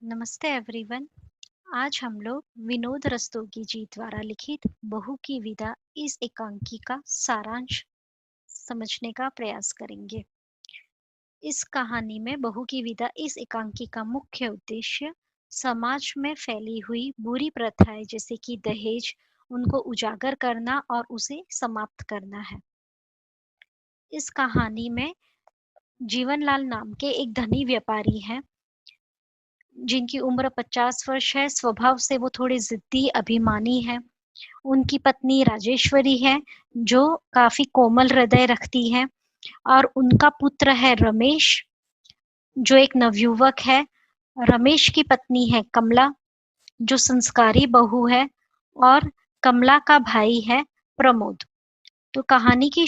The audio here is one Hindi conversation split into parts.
नमस्ते एवरीवन। आज हम लोग विनोद रस्तोगी जी द्वारा लिखित बहू की विदा इस एकांकी का सारांश समझने का प्रयास करेंगे। इस कहानी में बहू की विदा इस एकांकी का मुख्य उद्देश्य समाज में फैली हुई बुरी प्रथाएं जैसे कि दहेज उनको उजागर करना और उसे समाप्त करना है। इस कहानी में जीवनलाल नाम के एक धनी व्यापारी हैं जिनकी उम्र 50 वर्ष है। स्वभाव से वो थोड़े जिद्दी अभिमानी है। उनकी पत्नी राजेश्वरी है जो काफी कोमल हृदय रखती है और उनका पुत्र है रमेश जो एक नवयुवक है। रमेश की पत्नी है कमला जो संस्कारी बहू है और कमला का भाई है प्रमोद। तो कहानी की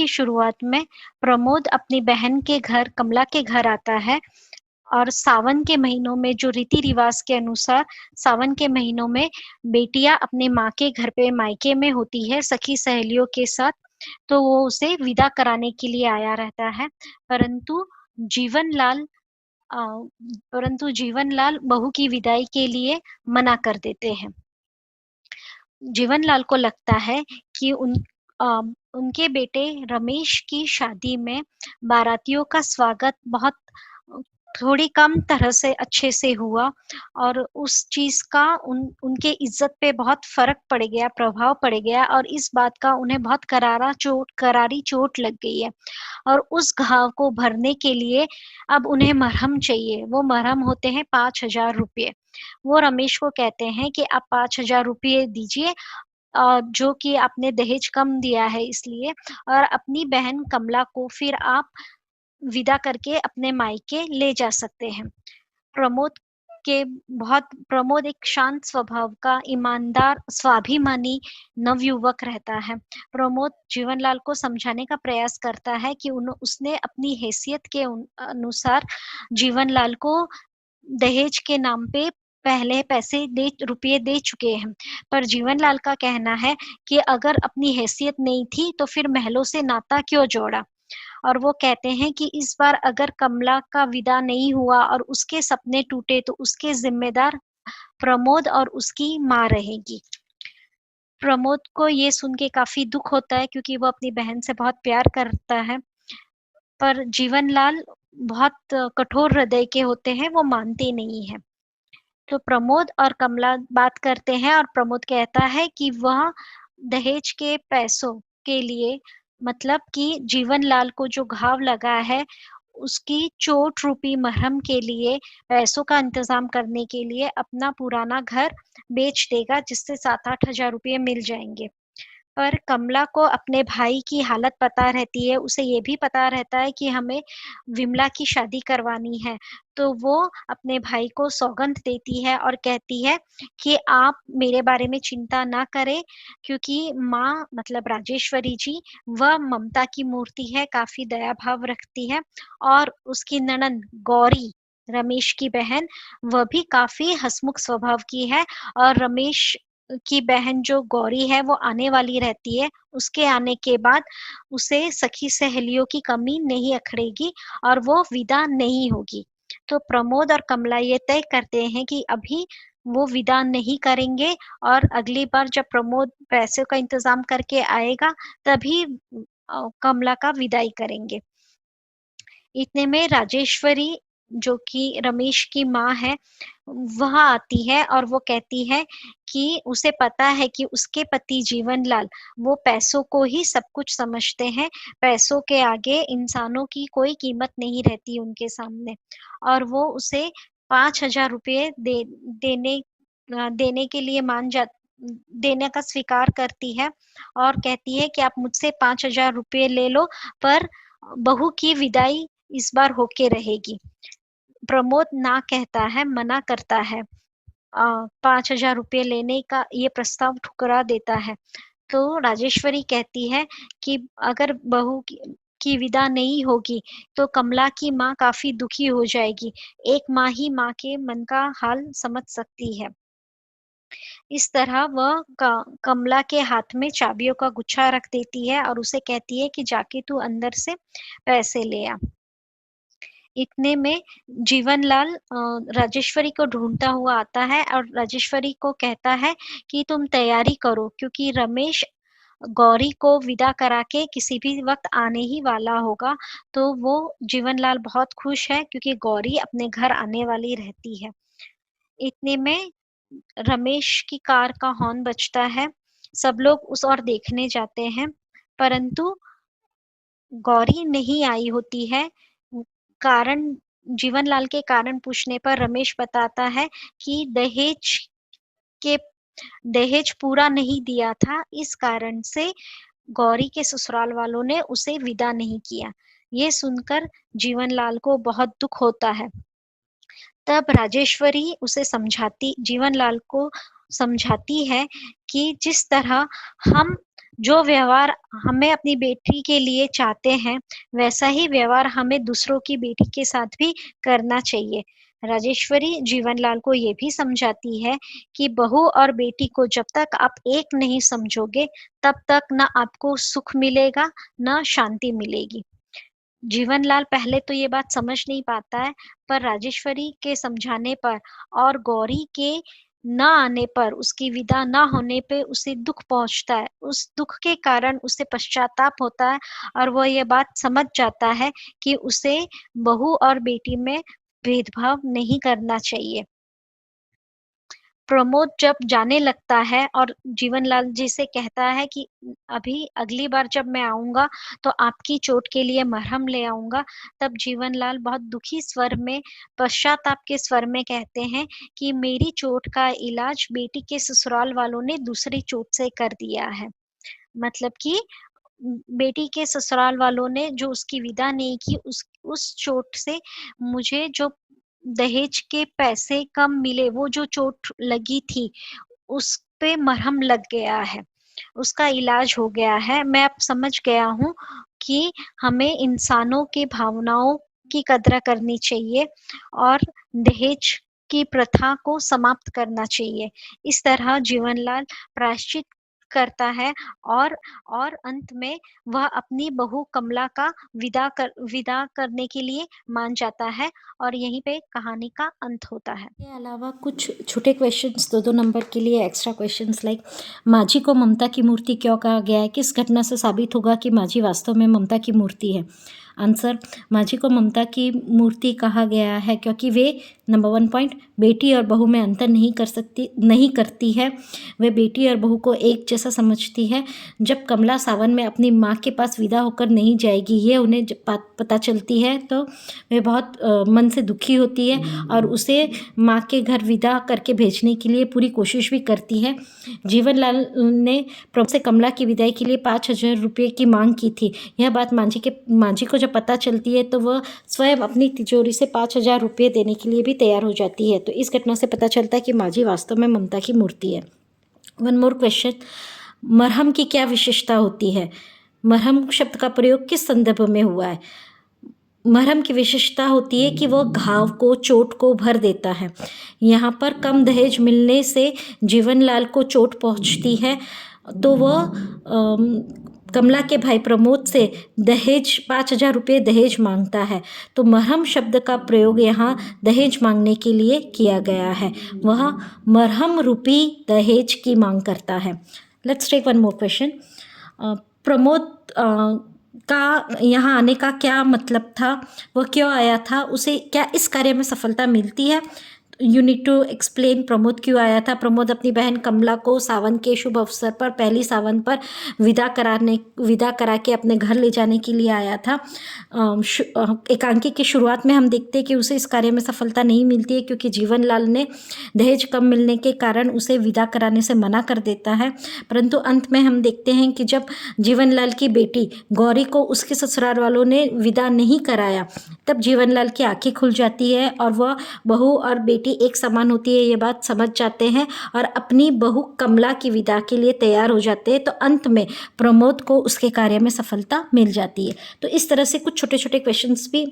शुरुआत में प्रमोद अपनी बहन के घर कमला के घर आता है और सावन के महीनों में जो रीति रिवाज के अनुसार सावन के महीनों में बेटियां अपने माँ के घर पे मायके में होती है सखी सहेलियों के साथ। तो वो उसे विदा कराने के लिए आया रहता है। परंतु जीवनलाल अ, परंतु जीवनलाल बहू की विदाई के लिए मना कर देते हैं। जीवनलाल को लगता है कि अ, उनके बेटे रमेश की शादी में बारातियों का स्वागत बहुत थोड़ी कम तरह से अच्छे से हुआ और उस चीज का उनके इज्जत पे बहुत फर्क पड़ गया, प्रभाव पड़ गया और इस बात का उन्हें बहुत करारी चोट लग गई है। और उस घाव को भरने के लिए अब उन्हें मरहम चाहिए। वो मरहम होते हैं 5,000 रुपये। वो रमेश को कहते हैं कि आप 5,000 रुपये दीजिए जो कि आपने दहेज कम दिया है इसलिए, और अपनी बहन कमला को फिर आप विदा करके अपने मायके ले जा सकते हैं। प्रमोद प्रमोद एक शांत स्वभाव का ईमानदार स्वाभिमानी नवयुवक रहता है। प्रमोद जीवनलाल को समझाने का प्रयास करता है कि उसने अपनी हैसियत के अनुसार जीवनलाल को दहेज के नाम पे पहले रुपये दे चुके हैं। पर जीवनलाल का कहना है कि अगर अपनी हैसियत नहीं थी तो फिर महलों से नाता क्यों जोड़ा। और वो कहते हैं कि इस बार अगर कमला का विदा नहीं हुआ और उसके सपने टूटे तो उसके जिम्मेदार प्रमोद और उसकी माँ रहेगी। प्रमोद को ये सुन के काफी दुख होता है क्योंकि वो अपनी बहन से बहुत प्यार करता है। पर जीवनलाल बहुत कठोर हृदय के होते हैं, वो मानते नहीं है। तो प्रमोद और कमला बात करते हैं और प्रमोद कहता है कि वह दहेज के पैसों के लिए, मतलब कि जीवनलाल को जो घाव लगा है उसकी चोट रूपी मरहम के लिए पैसों का इंतजाम करने के लिए अपना पुराना घर बेच देगा जिससे 7-8 हजार रुपये मिल जाएंगे। पर कमला को अपने भाई की हालत पता रहती है, उसे ये भी पता रहता है कि हमें विमला की शादी करवानी है। तो वो अपने भाई को सौगंध देती है और कहती है कि आप मेरे बारे में चिंता ना करें क्योंकि माँ मतलब राजेश्वरी जी वह ममता की मूर्ति है, काफी दया भाव रखती है। और उसकी ननंद गौरी, रमेश की बहन, वह भी काफी हंसमुख स्वभाव की है। और रमेश की बहन जो गौरी है वो आने वाली रहती है। उसके आने के बाद उसे सखी सहेलियों की कमी नहीं अखड़ेगी और वो विदा नहीं होगी। तो प्रमोद और कमला ये तय करते हैं कि अभी वो विदा नहीं करेंगे और अगली बार जब प्रमोद पैसे का इंतजाम करके आएगा तभी कमला का विदाई करेंगे। इतने में राजेश्वरी जो कि रमेश की माँ है वह आती है और वो कहती है कि उसे पता है कि उसके पति जीवनलाल वो पैसों को ही सब कुछ समझते हैं। पैसों के आगे इंसानों की कोई कीमत नहीं रहती उनके सामने। और वो उसे 5,000 रुपये देने के लिए देने का स्वीकार करती है और कहती है कि आप मुझसे 5,000 रुपये ले लो पर बहू की विदाई इस बार होके रहेगी। प्रमोद ना कहता है, मना करता है। 5,000 रुपये लेने का ये प्रस्ताव ठुकरा देता है। तो राजेश्वरी कहती है कि अगर बहू की विदा नहीं होगी तो कमला की माँ काफी दुखी हो जाएगी। एक माँ ही माँ के मन का हाल समझ सकती है। इस तरह वह कमला के हाथ में चाबियों का गुच्छा रख देती है और उसे कहती है कि जाके तू अंदर से पैसे ले आ। इतने में जीवनलाल राजेश्वरी को ढूँढता हुआ आता है और राजेश्वरी को कहता है कि तुम तैयारी करो क्योंकि रमेश गौरी को विदा करा के किसी भी वक़्त आने ही वाला होगा। तो वो जीवनलाल बहुत खुश है क्योंकि गौरी अपने घर आने वाली रहती है। इतने में रमेश की कार का हॉर्न बजता है। सब लोग उस ओर देखने जाते हैं, परंतु गौरी नहीं आई होती है। कारण जीवनलाल के कारण पूछने पर रमेश बताता है कि के दहेज पूरा नहीं दिया था, इस कारण से गौरी के ससुराल वालों ने उसे विदा नहीं किया। ये सुनकर जीवनलाल को बहुत दुख होता है। तब राजेश्वरी उसे जीवनलाल को समझाती है कि जिस तरह हम जो व्यवहार हमें अपनी बेटी के लिए चाहते हैं, वैसा ही व्यवहार हमें दूसरों की बेटी के साथ भी करना चाहिए। राजेश्वरी जीवनलाल को ये भी समझाती है कि बहू और बेटी को जब तक आप एक नहीं समझोगे, तब तक ना आपको सुख मिलेगा, ना शांति मिलेगी। जीवनलाल पहले तो ये बात समझ नहीं पाता है, पर राजेश्वरी के समझाने पर और गौरी के ना आने पर, उसकी विदा ना होने पे उसे दुःख पहुँचता है। उस दुःख के कारण उसे पश्चाताप होता है और वो ये बात समझ जाता है कि उसे बहू और बेटी में भेदभाव नहीं करना चाहिए। प्रमोद जब जाने लगता है और जीवनलाल जी से कहता है कि अभी अगली बार जब मैं आऊँगा तो आपकी चोट के लिए मरहम ले आऊँगा, तब जीवनलाल बहुत दुखी स्वर में, पश्चाताप के स्वर में कहते हैं कि मेरी चोट का इलाज बेटी के ससुराल वालों ने दूसरी चोट से कर दिया है। मतलब कि बेटी के ससुराल वालों ने जो उसकी विदा नहीं की, उस चोट से मुझे जो दहेज के पैसे कम मिले, वो जो चोट लगी थी, उस पे मरहम लग गया है, उसका इलाज हो गया है। मैं अब समझ गया हूँ कि हमें इंसानों की भावनाओं की कद्र करनी चाहिए और दहेज की प्रथा को समाप्त करना चाहिए। इस तरह जीवनलाल प्रायश्चित करता है और अंत में वह अपनी बहू कमला का विदा करने के लिए मान जाता है और यहीं पे कहानी का अंत होता है। के अलावा कुछ छोटे क्वेश्चंस 2-2 नंबर के लिए एक्स्ट्रा क्वेश्चंस लाइक माझी को ममता की मूर्ति क्यों कहा गया है? किस घटना से साबित होगा कि माझी वास्तव में ममता की मूर्ति है? आंसर, माझी को ममता की मूर्ति कहा गया है क्योंकि वे नंबर 1 पॉइंट बेटी और बहू में अंतर नहीं करती है। वे बेटी और बहू को एक जैसा समझती है। जब कमला सावन में अपनी माँ के पास विदा होकर नहीं जाएगी, ये उन्हें जब पता चलती है तो वे बहुत मन से दुखी होती है और उसे माँ के घर विदा करके भेजने के लिए पूरी कोशिश भी करती है। जीवनलाल ने प्रभु से कमला की विदाई के लिए 5,000 रुपये की मांग की थी। यह बात माझी को जब पता चलती है तो वह स्वयं अपनी तिजोरी से 5,000 रुपये देने के लिए भी तैयार हो जाती है। तो इस घटना से पता चलता है कि माझी वास्तव में ममता की मूर्ति है। वन मोर क्वेश्चन, मरहम की क्या विशेषता होती है? मरहम शब्द का प्रयोग किस संदर्भ में हुआ है? मरहम की विशेषता होती है कि वह घाव को, चोट को भर देता है। यहाँ पर कम दहेज मिलने से जीवनलाल को चोट पहुँचती है तो वह कमला के भाई प्रमोद से 5,000 रुपये दहेज मांगता है। तो मरहम शब्द का प्रयोग यहाँ दहेज मांगने के लिए किया गया है। वह मरहम रूपी दहेज की मांग करता है। Let's take one more question. Pramod का यहाँ आने का क्या मतलब था? वह क्यों आया था? उसे क्या इस कार्य में सफलता मिलती है? You need to explain Pramod क्यों आया था। प्रमोद अपनी बहन कमला को सावन के शुभ अवसर पर, पहली सावन पर विदा करा के अपने घर ले जाने के लिए आया था। एकांकी की शुरुआत में हम देखते हैं कि उसे इस कार्य में सफलता नहीं मिलती है क्योंकि जीवनलाल ने दहेज कम मिलने के कारण उसे विदा कराने से मना कर देता है। परंतु अंत में हम देखते हैं कि जब जीवनलाल की बेटी गौरी को उसके ससुराल वालों ने विदा नहीं कराया, तब जीवनलाल की आंखें खुल जाती है और वह बहू और बेटी एक समान होती है ये बात समझ जाते हैं और अपनी बहू कमला की विदा के लिए तैयार हो जाते हैं। तो अंत में प्रमोद को उसके कार्य में सफलता मिल जाती है। तो इस तरह से कुछ छोटे छोटे क्वेश्चंस भी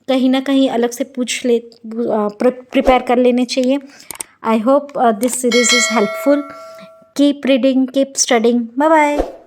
कहीं ना कहीं अलग से प्रिपेयर कर लेने चाहिए। I hope this series is helpful. Keep reading, keep studying. Bye bye.